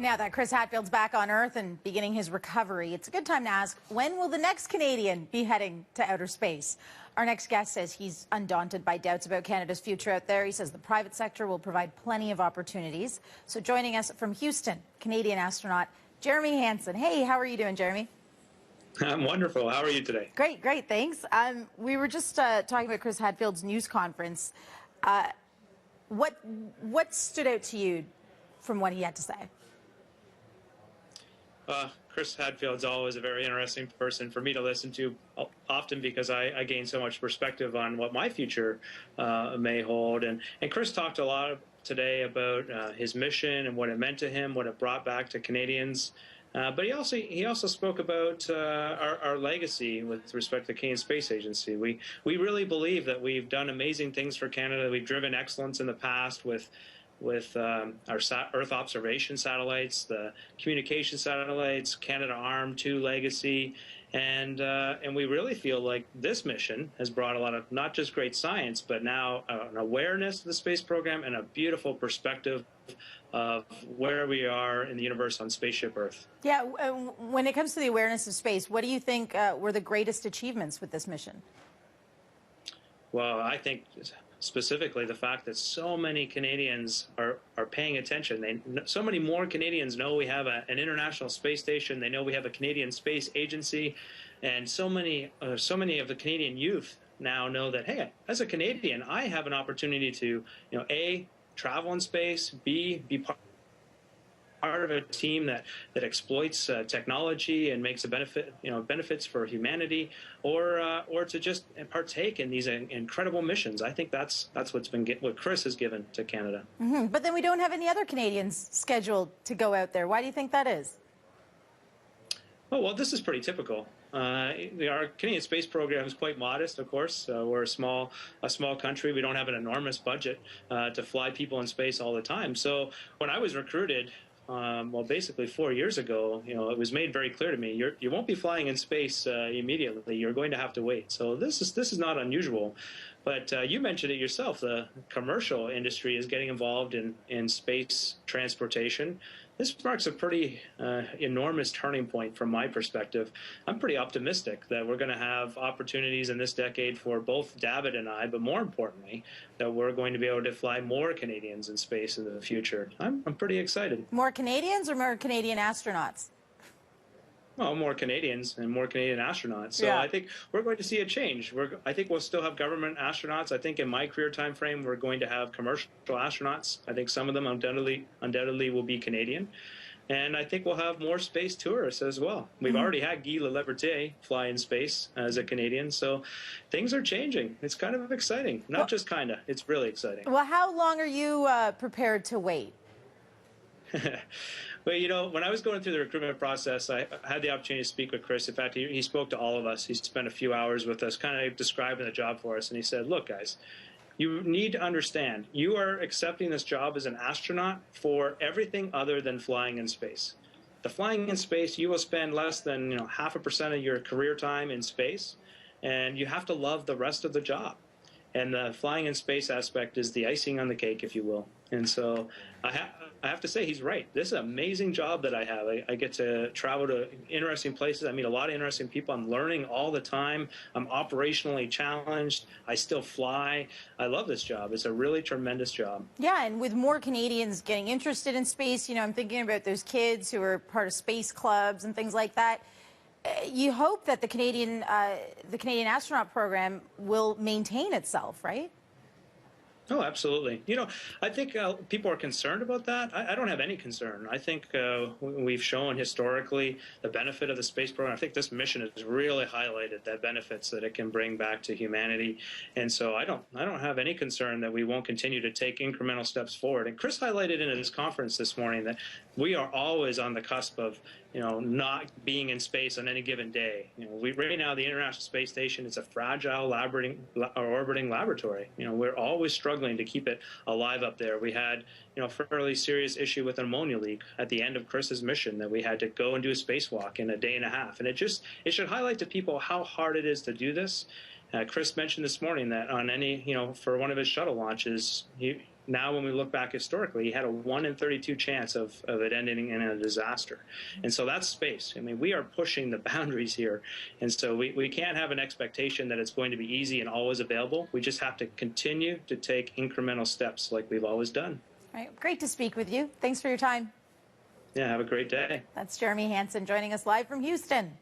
Now that Chris Hadfield's back on Earth and beginning his recovery, it's a good time to ask, when will the next Canadian be heading to outer space? Our next guest says he's undaunted by doubts about Canada's future out there. He says the private sector will provide plenty of opportunities. So joining us from Houston, Canadian astronaut Jeremy Hansen. Hey, how are you doing, Jeremy? I'm wonderful. How are you today? Great, great, thanks. We were just talking about Chris Hadfield's news conference. What stood out to you from what he had to say? Chris Hadfield's always a very interesting person for me to listen to, often because I gain so much perspective on what my future may hold. And Chris talked a lot today about his mission and what it meant to him, what it brought back to Canadians. But he also spoke about our legacy with respect to the Canadian Space Agency. We really believe that we've done amazing things for Canada. We've driven excellence in the past with our Earth observation satellites, the communication satellites, Canadarm2 legacy, and we really feel like this mission has brought a lot of not just great science, but now an awareness of the space program and a beautiful perspective of where we are in the universe on Spaceship Earth. Yeah, when it comes to the awareness of space, what do you think were the greatest achievements with this mission? Well, I think specifically the fact that so many Canadians are paying attention. So many more Canadians know we have an international space station. They know we have a Canadian Space Agency, and so many of the Canadian youth now know that, hey, as a Canadian, I have an opportunity to, A, travel in space, B, be part of a team that exploits technology and makes a benefits for humanity, or to just partake in these incredible missions. I think that's what Chris has given to Canada. Mm-hmm. But then we don't have any other Canadians scheduled to go out there. Why do you think that is? Oh, well, this is pretty typical. Our Canadian space program is quite modest, of course. We're a small country. We don't have an enormous budget to fly people in space all the time. So when I was recruited, basically 4 years ago, it was made very clear to me, you won't be flying in space immediately. You're going to have to wait. So this is not unusual. But you mentioned it yourself. The commercial industry is getting involved in space transportation. This marks a pretty enormous turning point from my perspective. I'm pretty optimistic that we're going to have opportunities in this decade for both David and I, but more importantly, that we're going to be able to fly more Canadians in space in the future. I'm pretty excited. More Canadians or more Canadian astronauts? Well, more Canadians and more Canadian astronauts. So yeah. I think we're going to see a change. I think we'll still have government astronauts. I think in my career time frame, we're going to have commercial astronauts. I think some of them undoubtedly will be Canadian. And I think we'll have more space tourists as well. We've already had Guy Laliberté fly in space as a Canadian. So things are changing. It's kind of exciting. Not just kind of. It's really exciting. Well, how long are you prepared to wait? Well, when I was going through the recruitment process, I had the opportunity to speak with Chris. In fact, he spoke to all of us. He spent a few hours with us kind of describing the job for us. And he said, look, guys, you need to understand, you are accepting this job as an astronaut for everything other than flying in space. The flying in space, you will spend less than 0.5% of your career time in space, and you have to love the rest of the job. And the flying in space aspect is the icing on the cake, if you will. And so I have to say he's right. This is an amazing job that I have. I get to travel to interesting places. I meet a lot of interesting people. I'm learning all the time. I'm operationally challenged. I still fly. I love this job. It's a really tremendous job. Yeah, and with more Canadians getting interested in space, I'm thinking about those kids who are part of space clubs and things like that. You hope that the Canadian astronaut program will maintain itself, right? Oh, absolutely. I think people are concerned about that. I don't have any concern. I think we've shown historically the benefit of the space program. I think this mission has really highlighted the benefits that it can bring back to humanity. And so I don't have any concern that we won't continue to take incremental steps forward. And Chris highlighted in his conference this morning that we are always on the cusp of not being in space on any given day. Right now, the International Space Station is a fragile orbiting laboratory. We're always struggling to keep it alive up there. We had, a fairly serious issue with an ammonia leak at the end of Chris's mission that we had to go and do a spacewalk in a day and a half. And it should highlight to people how hard it is to do this. Chris mentioned this morning that on any, for one of his shuttle launches, now when we look back historically, he had a 1 in 32 chance of it ending in a disaster. And so that's space. I mean, we are pushing the boundaries here. And so we can't have an expectation that it's going to be easy and always available. We just have to continue to take incremental steps like we've always done. All right, great to speak with you. Thanks for your time. Yeah, have a great day. That's Jeremy Hansen joining us live from Houston.